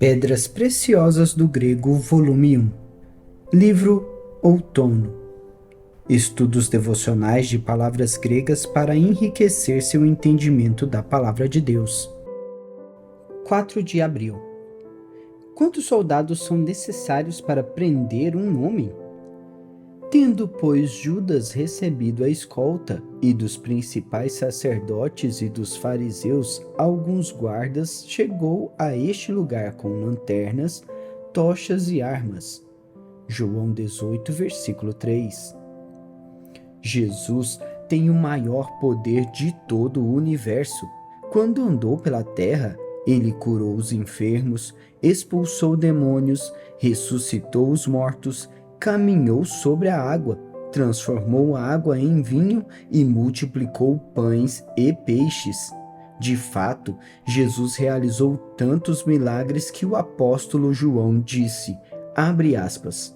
Pedras Preciosas do Grego, volume 1. Livro Outono. Estudos devocionais de palavras gregas para enriquecer seu entendimento da palavra de Deus. 4 de abril. Quantos soldados são necessários para prender um homem? Tendo, pois, Judas recebido a escolta, e dos principais sacerdotes e dos fariseus alguns guardas, chegou a este lugar com lanternas, tochas e armas. João 18, versículo 3. Jesus tem o maior poder de todo o universo. Quando andou pela terra, ele curou os enfermos, expulsou demônios, ressuscitou os mortos, caminhou sobre a água, transformou a água em vinho e multiplicou pães e peixes. De fato, Jesus realizou tantos milagres que o apóstolo João disse, abre aspas,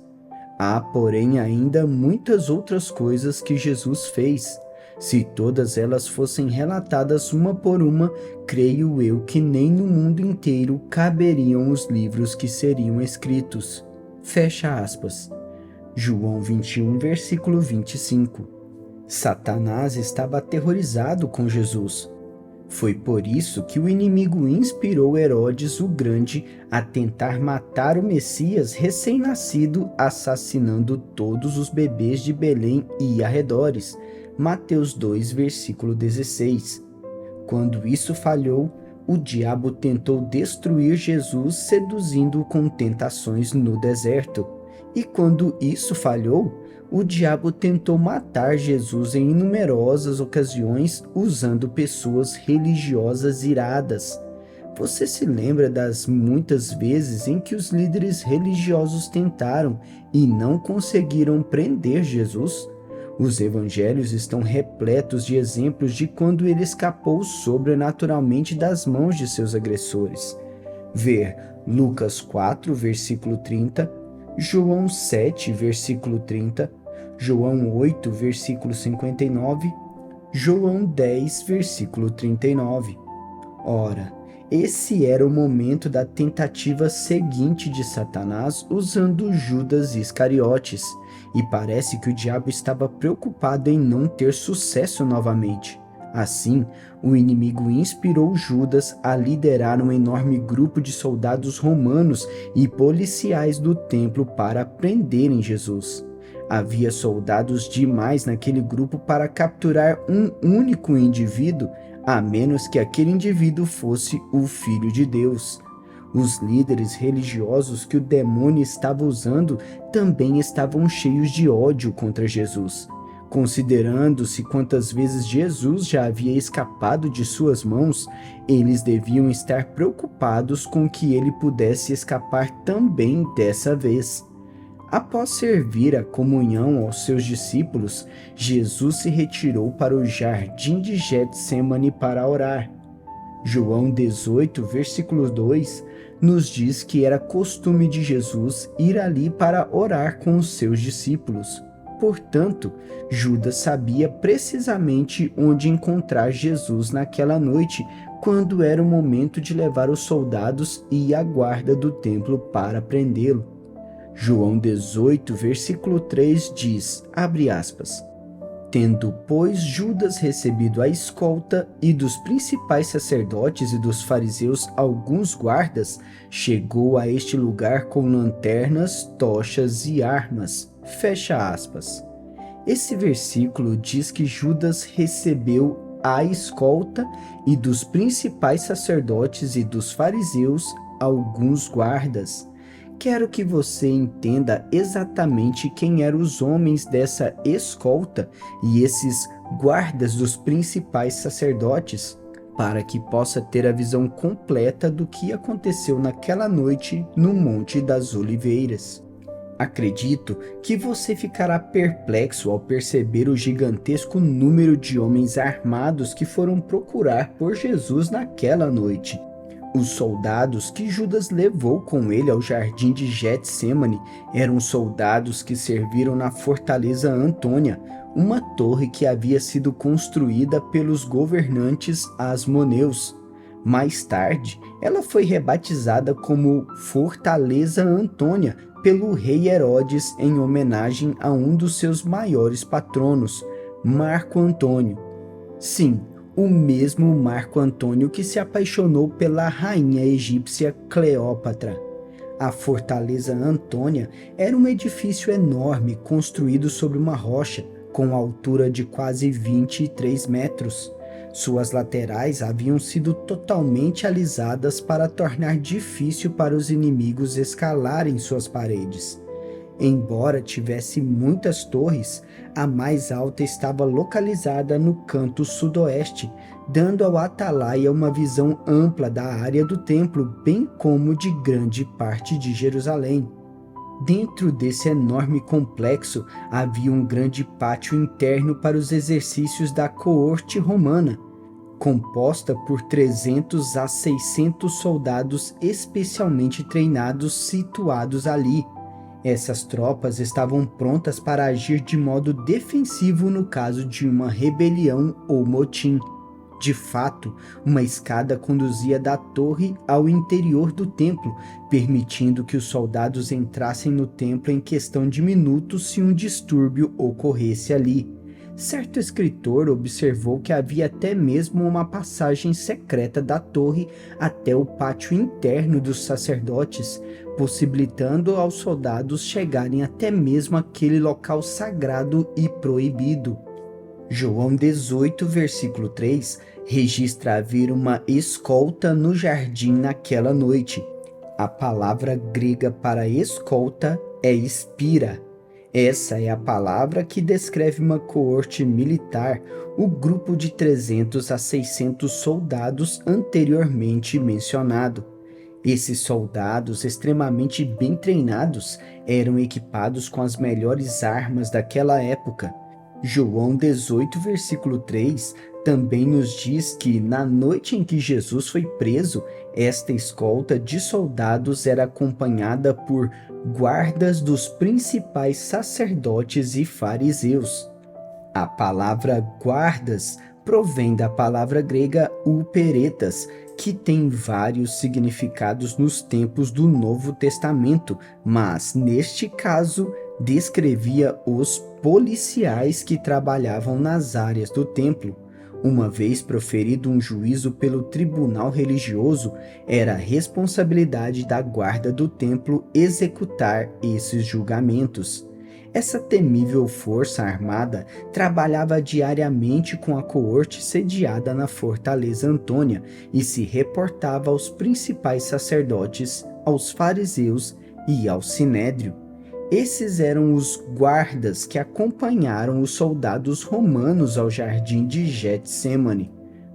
há, porém, ainda muitas outras coisas que Jesus fez. Se todas elas fossem relatadas uma por uma, creio eu que nem no mundo inteiro caberiam os livros que seriam escritos. Fecha aspas. João 21, versículo 25. Satanás estava aterrorizado com Jesus. Foi por isso que o inimigo inspirou Herodes o Grande a tentar matar o Messias recém-nascido, assassinando todos os bebês de Belém e arredores. Mateus 2, versículo 16. Quando isso falhou, o diabo tentou destruir Jesus, seduzindo-o com tentações no deserto. E quando isso falhou, o diabo tentou matar Jesus em numerosas ocasiões usando pessoas religiosas iradas. Você se lembra das muitas vezes em que os líderes religiosos tentaram e não conseguiram prender Jesus? Os evangelhos estão repletos de exemplos de quando ele escapou sobrenaturalmente das mãos de seus agressores. Ver Lucas 4, versículo 30, João 7, versículo 30, João 8, versículo 59, João 10, versículo 39. Ora, esse era o momento da tentativa seguinte de Satanás usando Judas Iscariotes, e parece que o diabo estava preocupado em não ter sucesso novamente. Assim, o inimigo inspirou Judas a liderar um enorme grupo de soldados romanos e policiais do templo para prenderem Jesus. Havia soldados demais naquele grupo para capturar um único indivíduo, a menos que aquele indivíduo fosse o Filho de Deus. Os líderes religiosos que o demônio estava usando também estavam cheios de ódio contra Jesus. Considerando-se quantas vezes Jesus já havia escapado de suas mãos, eles deviam estar preocupados com que ele pudesse escapar também dessa vez. Após servir a comunhão aos seus discípulos, Jesus se retirou para o jardim de Getsêmani para orar. João 18, versículo 2, nos diz que era costume de Jesus ir ali para orar com os seus discípulos. Portanto, Judas sabia precisamente onde encontrar Jesus naquela noite, quando era o momento de levar os soldados e a guarda do templo para prendê-lo. João 18, versículo 3 diz, abre aspas, tendo, pois, Judas recebido a escolta e dos principais sacerdotes e dos fariseus alguns guardas, chegou a este lugar com lanternas, tochas e armas. Fecha aspas. Esse versículo diz que Judas recebeu a escolta e dos principais sacerdotes e dos fariseus alguns guardas. Quero que você entenda exatamente quem eram os homens dessa escolta e esses guardas dos principais sacerdotes, para que possa ter a visão completa do que aconteceu naquela noite no Monte das Oliveiras. Acredito que você ficará perplexo ao perceber o gigantesco número de homens armados que foram procurar por Jesus naquela noite. Os soldados que Judas levou com ele ao jardim de Getsêmani eram soldados que serviram na fortaleza Antônia, uma torre que havia sido construída pelos governantes asmoneus. Mais tarde, ela foi rebatizada como Fortaleza Antônia pelo rei Herodes em homenagem a um dos seus maiores patronos, Marco Antônio. Sim, o mesmo Marco Antônio que se apaixonou pela rainha egípcia Cleópatra. A Fortaleza Antônia era um edifício enorme construído sobre uma rocha, com altura de quase 23 metros. Suas laterais haviam sido totalmente alisadas para tornar difícil para os inimigos escalarem suas paredes. Embora tivesse muitas torres, a mais alta estava localizada no canto sudoeste, dando ao atalaia uma visão ampla da área do templo, bem como de grande parte de Jerusalém. Dentro desse enorme complexo havia um grande pátio interno para os exercícios da coorte romana, composta por 300 a 600 soldados especialmente treinados situados ali. Essas tropas estavam prontas para agir de modo defensivo no caso de uma rebelião ou motim. De fato, uma escada conduzia da torre ao interior do templo, permitindo que os soldados entrassem no templo em questão de minutos se um distúrbio ocorresse ali. Certo escritor observou que havia até mesmo uma passagem secreta da torre até o pátio interno dos sacerdotes, possibilitando aos soldados chegarem até mesmo àquele local sagrado e proibido. João 18, versículo 3, registra haver uma escolta no jardim naquela noite. A palavra grega para escolta é espira. Essa é a palavra que descreve uma coorte militar, o grupo de 300 a 600 soldados anteriormente mencionado. Esses soldados, extremamente bem treinados, eram equipados com as melhores armas daquela época. João 18, versículo 3, também nos diz que, na noite em que Jesus foi preso, esta escolta de soldados era acompanhada por guardas dos principais sacerdotes e fariseus. A palavra guardas provém da palavra grega uperetas, que tem vários significados nos tempos do Novo Testamento, mas, neste caso, descrevia os policiais que trabalhavam nas áreas do templo. Uma vez proferido um juízo pelo tribunal religioso, era responsabilidade da guarda do templo executar esses julgamentos. Essa temível força armada trabalhava diariamente com a coorte sediada na Fortaleza Antônia e se reportava aos principais sacerdotes, aos fariseus e ao sinédrio. Esses eram os guardas que acompanharam os soldados romanos ao jardim de Getsêmani.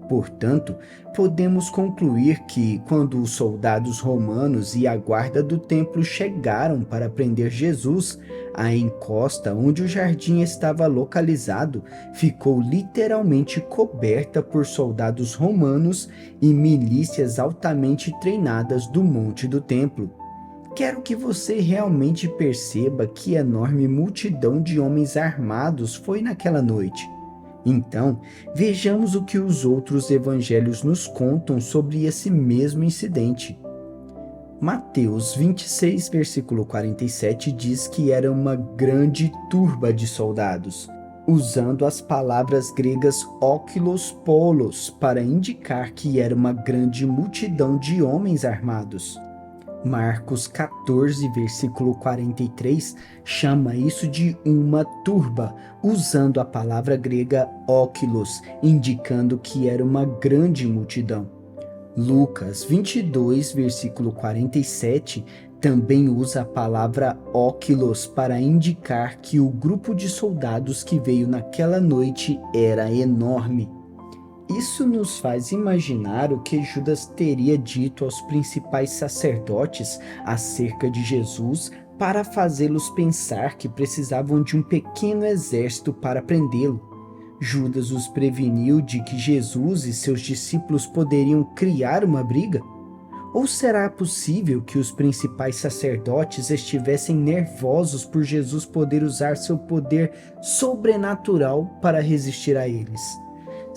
Portanto, podemos concluir que, quando os soldados romanos e a guarda do templo chegaram para prender Jesus, a encosta onde o jardim estava localizado ficou literalmente coberta por soldados romanos e milícias altamente treinadas do monte do templo. Quero que você realmente perceba que enorme multidão de homens armados foi naquela noite. Então, vejamos o que os outros evangelhos nos contam sobre esse mesmo incidente. Mateus 26, versículo 47 diz que era uma grande turba de soldados, usando as palavras gregas ókilos polos para indicar que era uma grande multidão de homens armados. Marcos 14, versículo 43, chama isso de uma turba, usando a palavra grega ókilos, indicando que era uma grande multidão. Lucas 22, versículo 47, também usa a palavra ókilos para indicar que o grupo de soldados que veio naquela noite era enorme. Isso nos faz imaginar o que Judas teria dito aos principais sacerdotes acerca de Jesus para fazê-los pensar que precisavam de um pequeno exército para prendê-lo. Judas os preveniu de que Jesus e seus discípulos poderiam criar uma briga? Ou será possível que os principais sacerdotes estivessem nervosos por Jesus poder usar seu poder sobrenatural para resistir a eles?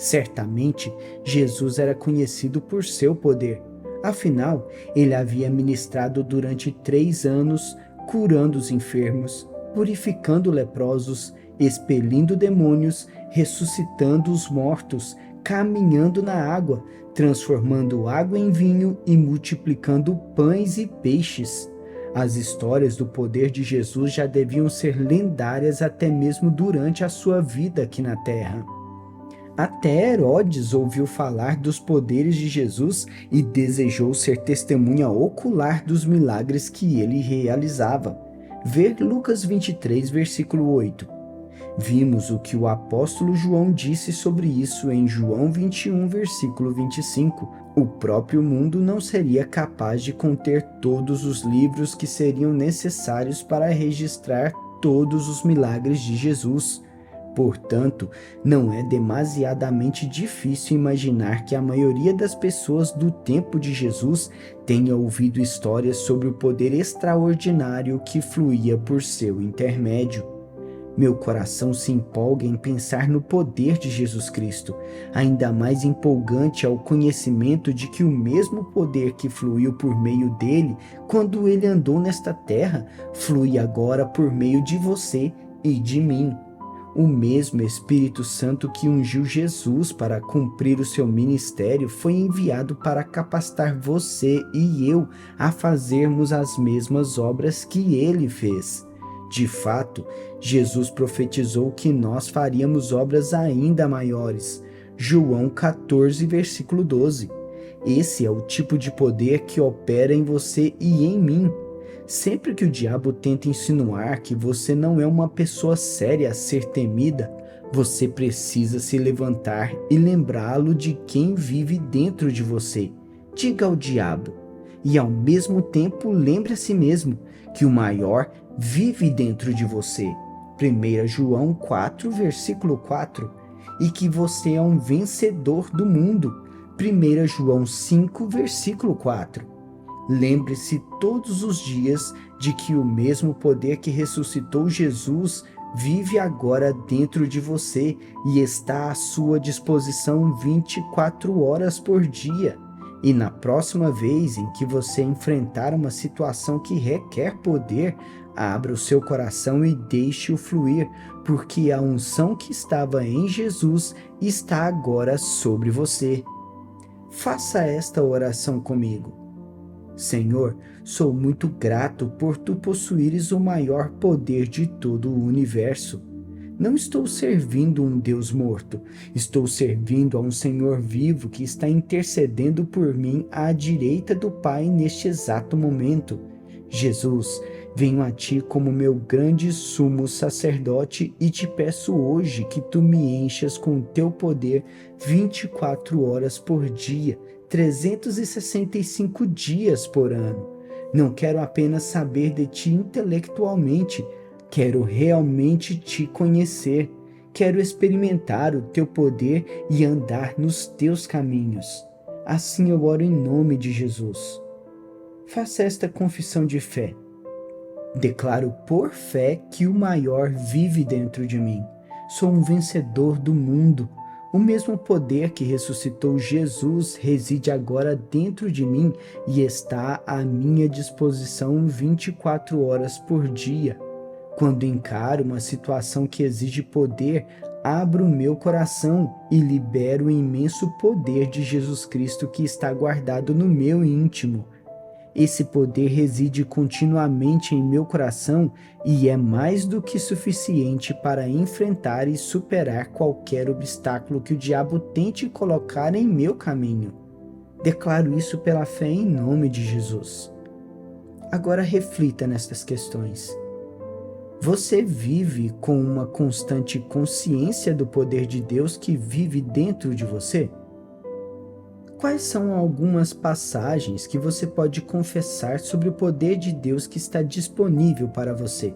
Certamente, Jesus era conhecido por seu poder. Afinal, ele havia ministrado durante 3 anos, curando os enfermos, purificando leprosos, expelindo demônios, ressuscitando os mortos, caminhando na água, transformando água em vinho e multiplicando pães e peixes. As histórias do poder de Jesus já deviam ser lendárias até mesmo durante a sua vida aqui na Terra. Até Herodes ouviu falar dos poderes de Jesus e desejou ser testemunha ocular dos milagres que ele realizava. Ver Lucas 23, versículo 8. Vimos o que o apóstolo João disse sobre isso em João 21, versículo 25. O próprio mundo não seria capaz de conter todos os livros que seriam necessários para registrar todos os milagres de Jesus. Portanto, não é demasiadamente difícil imaginar que a maioria das pessoas do tempo de Jesus tenha ouvido histórias sobre o poder extraordinário que fluía por seu intermédio. Meu coração se empolga em pensar no poder de Jesus Cristo. Ainda mais empolgante é o conhecimento de que o mesmo poder que fluiu por meio dele quando ele andou nesta terra, flui agora por meio de você e de mim. O mesmo Espírito Santo que ungiu Jesus para cumprir o seu ministério foi enviado para capacitar você e eu a fazermos as mesmas obras que ele fez. De fato, Jesus profetizou que nós faríamos obras ainda maiores. João 14, versículo 12. Esse é o tipo de poder que opera em você e em mim. Sempre que o diabo tenta insinuar que você não é uma pessoa séria a ser temida, você precisa se levantar e lembrá-lo de quem vive dentro de você. Diga ao diabo. E ao mesmo tempo lembre a si mesmo que o maior vive dentro de você. 1 João 4, versículo 4. E que você é um vencedor do mundo. 1 João 5, versículo 4. Lembre-se todos os dias de que o mesmo poder que ressuscitou Jesus vive agora dentro de você e está à sua disposição 24 horas por dia. E na próxima vez em que você enfrentar uma situação que requer poder, abra o seu coração e deixe-o fluir, porque a unção que estava em Jesus está agora sobre você. Faça esta oração comigo. Senhor, sou muito grato por tu possuires o maior poder de todo o universo. Não estou servindo um Deus morto, estou servindo a um Senhor vivo que está intercedendo por mim à direita do Pai neste exato momento. Jesus, venho a ti como meu grande sumo sacerdote e te peço hoje que tu me enchas com teu poder 24 horas por dia, 365 dias por ano. Não quero apenas saber de ti intelectualmente, quero realmente te conhecer. Quero experimentar o teu poder e andar nos teus caminhos. Assim eu oro em nome de Jesus. Faça esta confissão de fé. Declaro por fé que o maior vive dentro de mim. Sou um vencedor do mundo. O mesmo poder que ressuscitou Jesus reside agora dentro de mim e está à minha disposição 24 horas por dia. Quando encaro uma situação que exige poder, abro o meu coração e libero o imenso poder de Jesus Cristo que está guardado no meu íntimo. Esse poder reside continuamente em meu coração e é mais do que suficiente para enfrentar e superar qualquer obstáculo que o diabo tente colocar em meu caminho. Declaro isso pela fé em nome de Jesus. Agora reflita nestas questões. Você vive com uma constante consciência do poder de Deus que vive dentro de você? Quais são algumas passagens que você pode confessar sobre o poder de Deus que está disponível para você?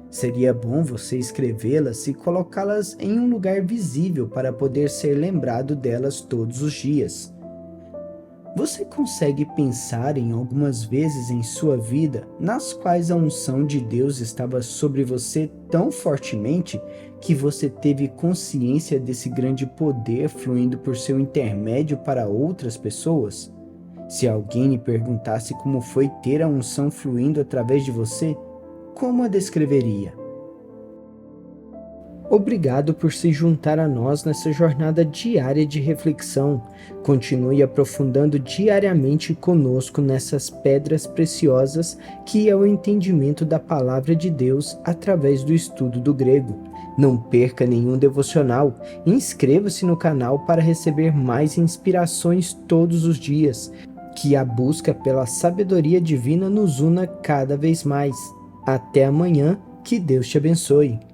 Seria bom você escrevê-las e colocá-las em um lugar visível para poder ser lembrado delas todos os dias. Você consegue pensar em algumas vezes em sua vida nas quais a unção de Deus estava sobre você tão fortemente que você teve consciência desse grande poder fluindo por seu intermédio para outras pessoas? Se alguém lhe perguntasse como foi ter a unção fluindo através de você, como a descreveria? Obrigado por se juntar a nós nessa jornada diária de reflexão. Continue aprofundando diariamente conosco nessas pedras preciosas que é o entendimento da palavra de Deus através do estudo do grego. Não perca nenhum devocional. Inscreva-se no canal para receber mais inspirações todos os dias. Que a busca pela sabedoria divina nos una cada vez mais. Até amanhã, que Deus te abençoe.